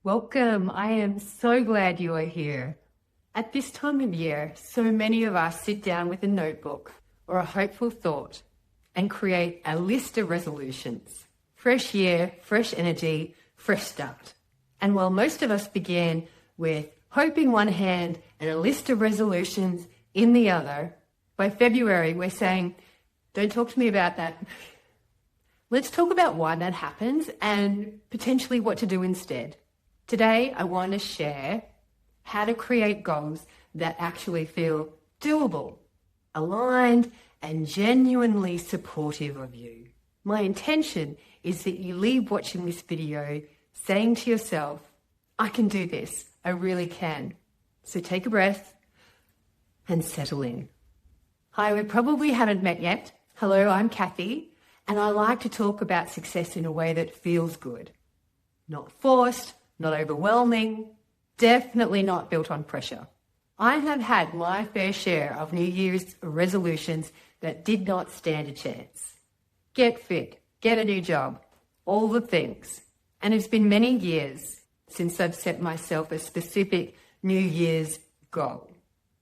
Welcome. I am so glad you are here. At this time of year, so many of us sit down with a notebook or a hopeful thought and create a list of resolutions. Fresh year, fresh energy, fresh start. And while most of us began with hope in one hand and a list of resolutions in the other, by February we're saying, don't talk to me about that. Let's talk about why that happens and potentially what to do instead. Today, I want to share how to create goals that actually feel doable, aligned, and genuinely supportive of you. My intention is that you leave watching this video saying to yourself, I can do this. I really can. So take a breath and settle in. Hi, we probably haven't met yet. Hello, I'm Kathy, and I like to talk about success in a way that feels good. Not forced, not overwhelming, definitely not built on pressure. I have had my fair share of New Year's resolutions that did not stand a chance. Get fit, get a new job, all the things. And it's been many years since I've set myself a specific New Year's goal.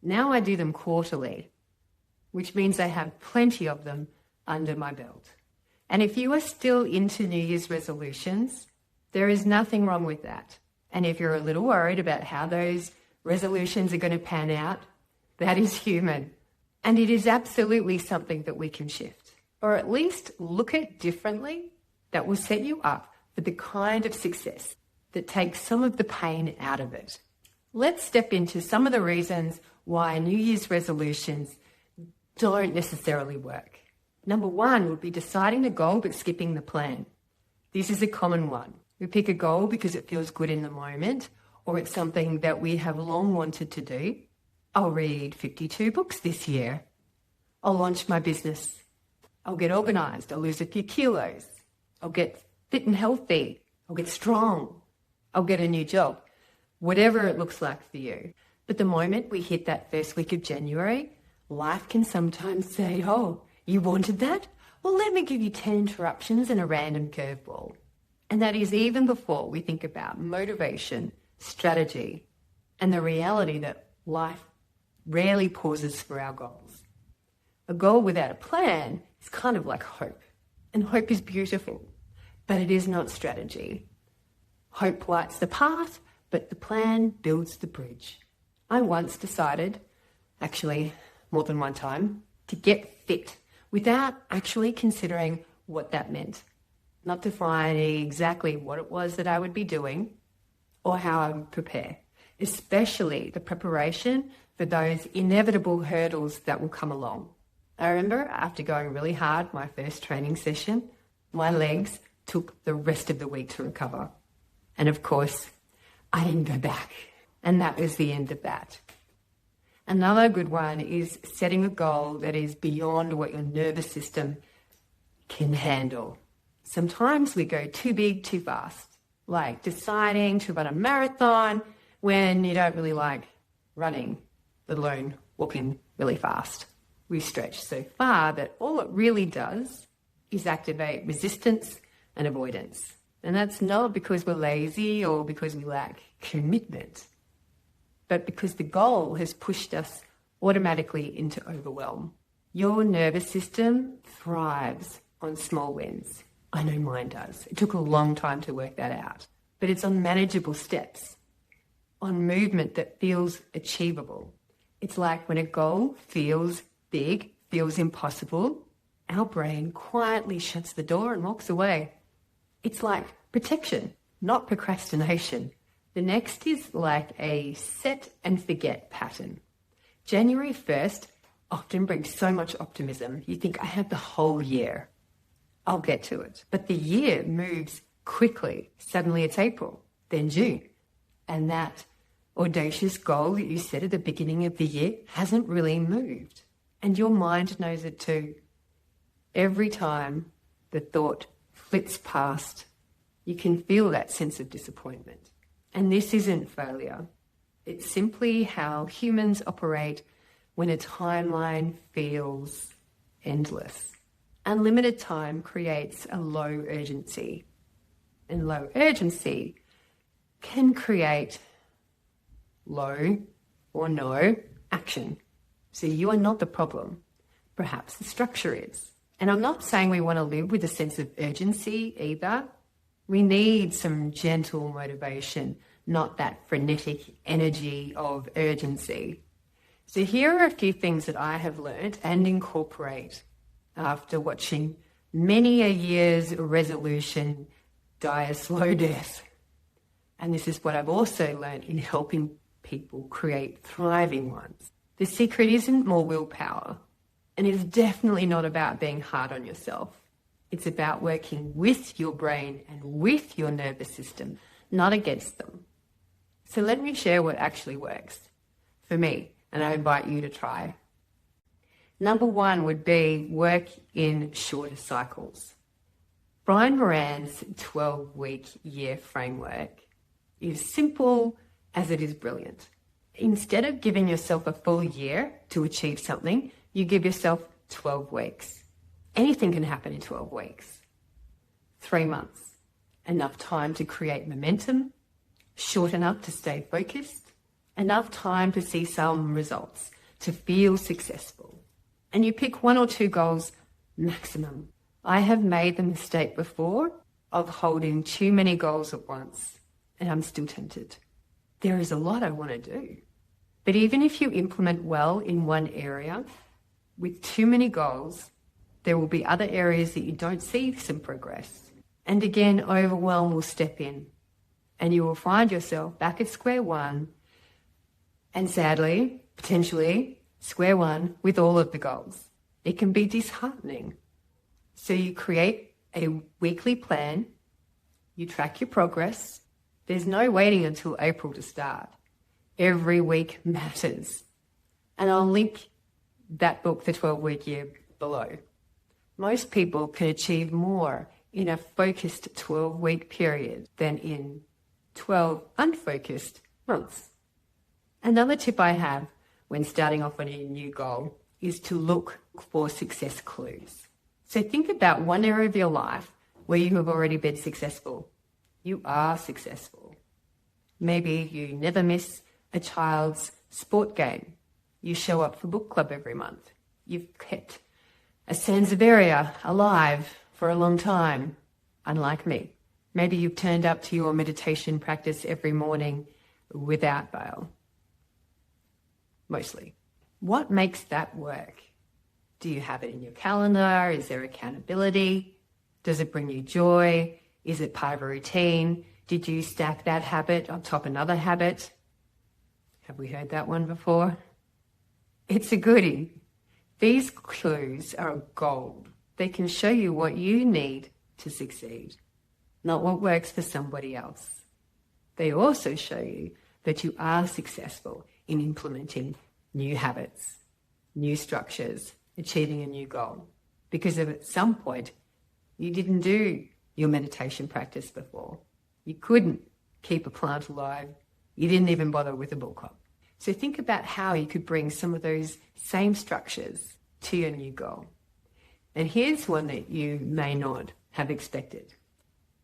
Now I do them quarterly, which means I have plenty of them under my belt. And if you are still into New Year's resolutions, there is nothing wrong with that. And if you're a little worried about how those resolutions are going to pan out, that is human. And it is absolutely something that we can shift, or at least look at differently, that will set you up for the kind of success that takes some of the pain out of it. Let's step into some of the reasons why New Year's resolutions don't necessarily work. Number one would be deciding the goal but skipping the plan. This is a common one. We pick a goal because it feels good in the moment, or it's something that we have long wanted to do. I'll read 52 books this year. I'll launch my business. I'll get organised. I'll lose a few kilos. I'll get fit and healthy. I'll get strong. I'll get a new job. Whatever it looks like for you. But the moment we hit that first week of January, life can sometimes say, oh, you wanted that? Well, let me give you 10 interruptions and a random curveball. And that is even before we think about motivation, strategy, and the reality that life rarely pauses for our goals. A goal without a plan is kind of like hope. And hope is beautiful, but it is not strategy. Hope lights the path, but the plan builds the bridge. I once decided, actually more than one time, to get fit without actually considering what that meant. Not defining exactly what it was that I would be doing or how I would prepare, especially the preparation for those inevitable hurdles that will come along. I remember after going really hard my first training session, my legs took the rest of the week to recover. And of course, I didn't go back. And that was the end of that. Another good one is setting a goal that is beyond what your nervous system can handle. Sometimes we go too big, too fast, like deciding to run a marathon when you don't really like running, let alone walking really fast. We stretch so far that all it really does is activate resistance and avoidance. And that's not because we're lazy or because we lack commitment, but because the goal has pushed us automatically into overwhelm. Your nervous system thrives on small wins. I know mine does. It took a long time to work that out, but it's on manageable steps, on movement that feels achievable. It's like when a goal feels big, feels impossible, our brain quietly shuts the door and walks away. It's like protection, not procrastination. The next is like a set and forget pattern. January 1st often brings so much optimism. You think, I have the whole year. I'll get to it. But the year moves quickly. Suddenly it's April, then June. And that audacious goal that you set at the beginning of the year hasn't really moved. And your mind knows it too. Every time the thought flits past, you can feel that sense of disappointment. And this isn't failure. It's simply how humans operate when a timeline feels endless. Unlimited time creates a low urgency. And low urgency can create low or no action. So you are not the problem. Perhaps the structure is. And I'm not saying we want to live with a sense of urgency either. We need some gentle motivation, not that frenetic energy of urgency. So here are a few things that I have learned and incorporate after watching many a year's resolution die a slow death. And this is what I've also learned in helping people create thriving ones. The secret isn't more willpower, and it is definitely not about being hard on yourself. It's about working with your brain and with your nervous system, not against them. So let me share what actually works for me, and I invite you to try. Number one would be work in shorter cycles. Brian Moran's 12-week year framework is simple as it is brilliant. Instead of giving yourself a full year to achieve something, you give yourself 12 weeks. Anything can happen in 12 weeks. 3 months, enough time to create momentum, short enough to stay focused, enough time to see some results, to feel successful. And you pick 1 or 2 goals maximum. I have made the mistake before of holding too many goals at once, and I'm still tempted. There is a lot I want to do. But even if you implement well in one area, with too many goals, there will be other areas that you don't see some progress. And again, overwhelm will step in, and you will find yourself back at square one, and sadly, potentially, square one with all of the goals. It can be disheartening. So you create a weekly plan, you track your progress. There's no waiting until April to start. Every week matters. And I'll link that book, The 12-Week Year, below. Most people can achieve more in a focused 12-week period than in 12 unfocused months. Another tip I have when starting off on a new goal is to look for success clues. So think about one area of your life where you have already been successful. You are successful. Maybe you never miss a child's sport game. You show up for book club every month. You've kept a Sansevieria alive for a long time, unlike me. Maybe you've turned up to your meditation practice every morning without fail. Mostly. What makes that work? Do you have it in your calendar? Is there accountability? Does it bring you joy? Is it part of a routine? Did you stack that habit on top of another habit? Have we heard that one before? It's a goodie. These clues are gold. They can show you what you need to succeed, not what works for somebody else. They also show you that you are successful in implementing new habits, new structures, achieving a new goal. Because at some point, you didn't do your meditation practice before. You couldn't keep a plant alive. You didn't even bother with a book club. So think about how you could bring some of those same structures to your new goal. And here's one that you may not have expected.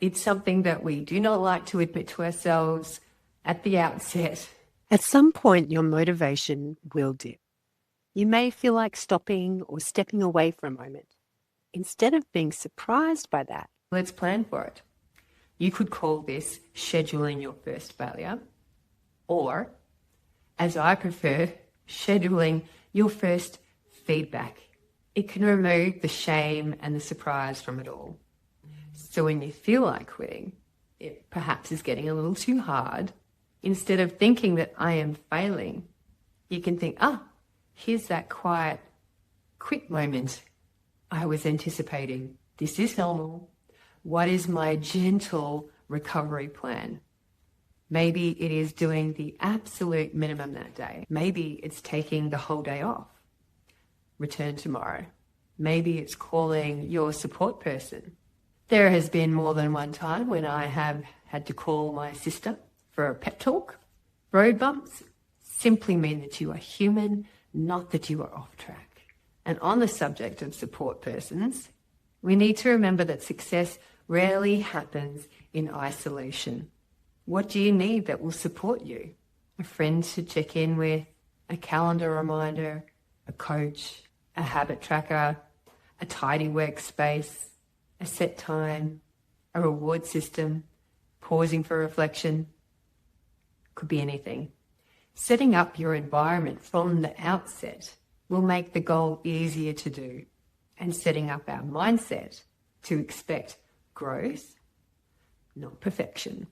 It's something that we do not like to admit to ourselves at the outset. At some point, your motivation will dip. You may feel like stopping or stepping away for a moment. Instead of being surprised by that, let's plan for it. You could call this scheduling your first failure, or, as I prefer, scheduling your first feedback. It can remove the shame and the surprise from it all. So when you feel like quitting, it perhaps is getting a little too hard, instead of thinking that I am failing, you can think, here's that quiet quit moment I was anticipating. This is normal. What is my gentle recovery plan? Maybe it is doing the absolute minimum that day. Maybe it's taking the whole day off. Return tomorrow. Maybe it's calling your support person. There has been more than one time when I have had to call my sister for a pep talk. Road bumps simply mean that you are human, not that you are off track. And on the subject of support persons, we need to remember that success rarely happens in isolation. What do you need that will support you? A friend to check in with, a calendar reminder, a coach, a habit tracker, a tidy workspace, a set time, a reward system, pausing for reflection. Could be anything. Setting up your environment from the outset will make the goal easier to do, and setting up our mindset to expect growth, not perfection.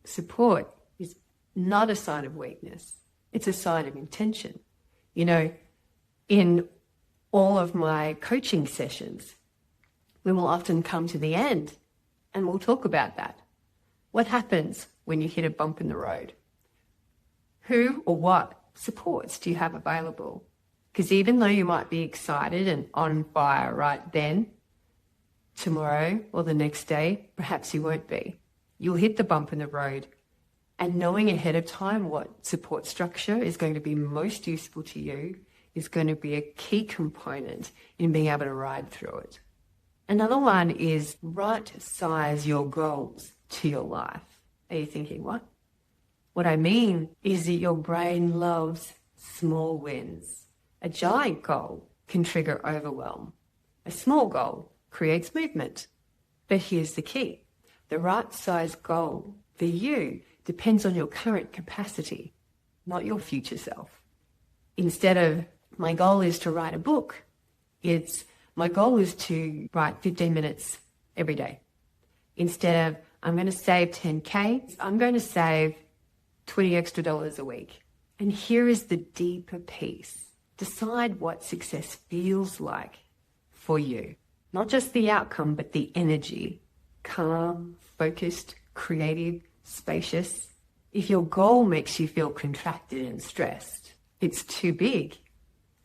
Support is not a sign of weakness. It's a sign of intention. You know, in all of my coaching sessions, we will often come to the end and we'll talk about that. What happens when you hit a bump in the road? Who or what supports do you have available? Because even though you might be excited and on fire right then, tomorrow or the next day, perhaps you won't be. You'll hit the bump in the road, and knowing ahead of time what support structure is going to be most useful to you is going to be a key component in being able to ride through it. Another one is right size your goals to your life. Are you thinking, what? What I mean is that your brain loves small wins. A giant goal can trigger overwhelm. A small goal creates movement. But here's the key. The right size goal for you depends on your current capacity, not your future self. Instead of, my goal is to write a book, it's, my goal is to write 15 minutes every day. Instead of, I'm going to save 10K, I'm going to save $20 extra a week. And here is the deeper piece. Decide what success feels like for you. Not just the outcome, but the energy. Calm, focused, creative, spacious. If your goal makes you feel contracted and stressed, it's too big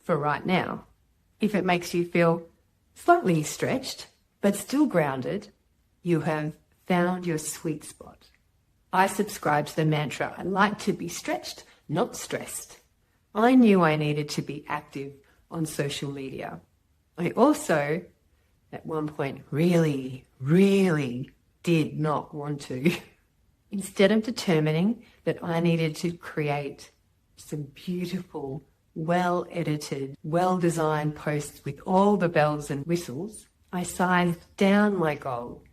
for right now. If it makes you feel slightly stretched, but still grounded, you have found your sweet spot. I subscribe to the mantra, I like to be stretched, not stressed. I knew I needed to be active on social media. I also, at one point, really did not want to. Instead of determining that I needed to create some beautiful, well-edited, well-designed posts with all the bells and whistles, I sized down my goal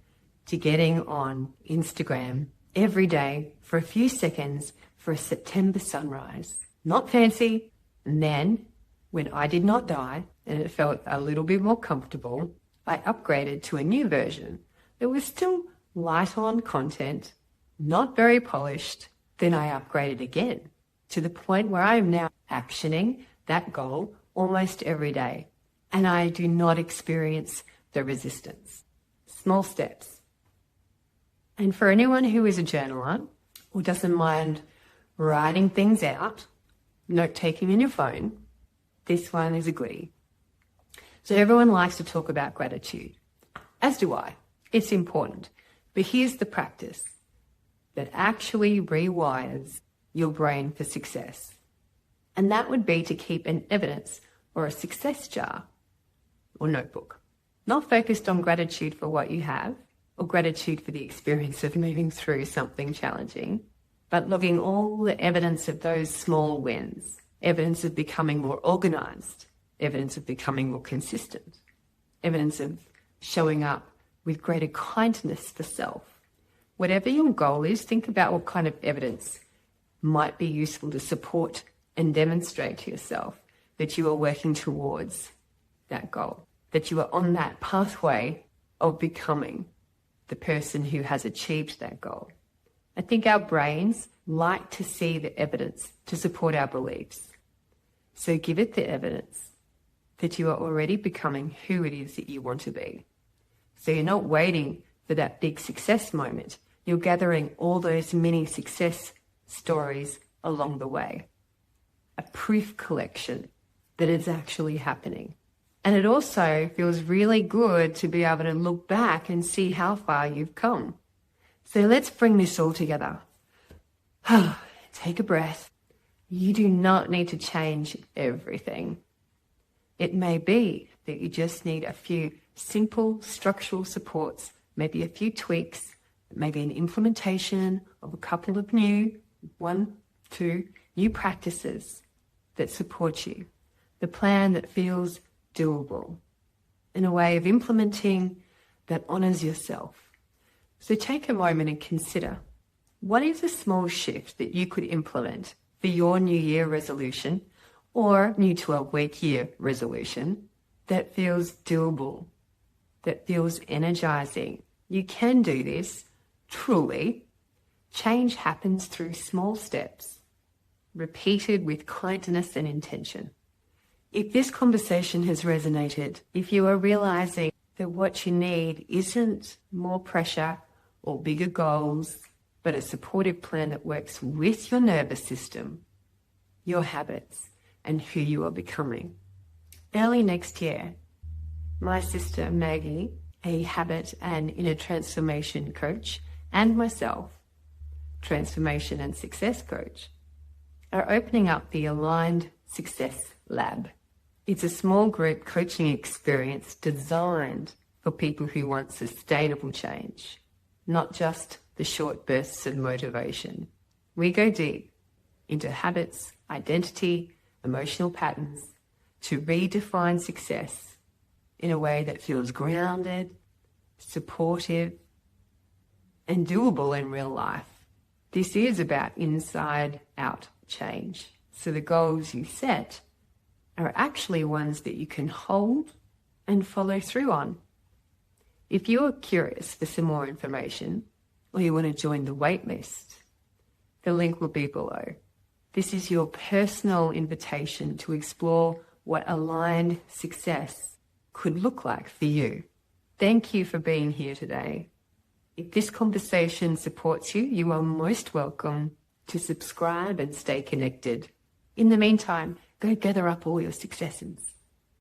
to getting on Instagram every day for a few seconds for a September sunrise. Not fancy. And then, when I did not die and it felt a little bit more comfortable, I upgraded to a new version that was still light on content, not very polished. Then I upgraded again to the point where I am now actioning that goal almost every day. And I do not experience the resistance. Small steps. And for anyone who is a journaler or doesn't mind writing things out, note-taking in your phone, this one is a goodie. So everyone likes to talk about gratitude, as do I. It's important. But here's the practice that actually rewires your brain for success. And that would be to keep an evidence or a success jar or notebook, not focused on gratitude for what you have or gratitude for the experience of moving through something challenging, but logging all the evidence of those small wins, evidence of becoming more organized, evidence of becoming more consistent, evidence of showing up with greater kindness for self. Whatever your goal is, think about what kind of evidence might be useful to support and demonstrate to yourself that you are working towards that goal, that you are on that pathway of becoming the person who has achieved that goal. I think our brains like to see the evidence to support our beliefs. So give it the evidence that you are already becoming who it is that you want to be. So you're not waiting for that big success moment. You're gathering all those mini success stories along the way. A proof collection that it's actually happening. And it also feels really good to be able to look back and see how far you've come. So let's bring this all together. Take a breath. You do not need to change everything. It may be that you just need a few simple structural supports, maybe a few tweaks, maybe an implementation of a couple of one, two new practices that support you, the plan that feels doable, in a way of implementing that honors yourself. So take a moment and consider, what is a small shift that you could implement for your New Year resolution or new 12-week year resolution that feels doable, that feels energizing? You can do this, truly. Change happens through small steps, repeated with kindness and intention. If this conversation has resonated, if you are realizing that what you need isn't more pressure or bigger goals, but a supportive plan that works with your nervous system, your habits, and who you are becoming. Early next year, my sister Maggie, a habit and inner transformation coach, and myself, transformation and success coach, are opening up the Aligned Success Lab. It's a small group coaching experience designed for people who want sustainable change, not just the short bursts of motivation. We go deep into habits, identity, emotional patterns to redefine success in a way that feels grounded, supportive, and doable in real life. This is about inside-out change. So the goals you set are actually ones that you can hold and follow through on. If you're curious for some more information, or you want to join the waitlist, the link will be below. This is your personal invitation to explore what aligned success could look like for you. Thank you for being here today. If this conversation supports you, you are most welcome to subscribe and stay connected. In the meantime, go gather up all your successes.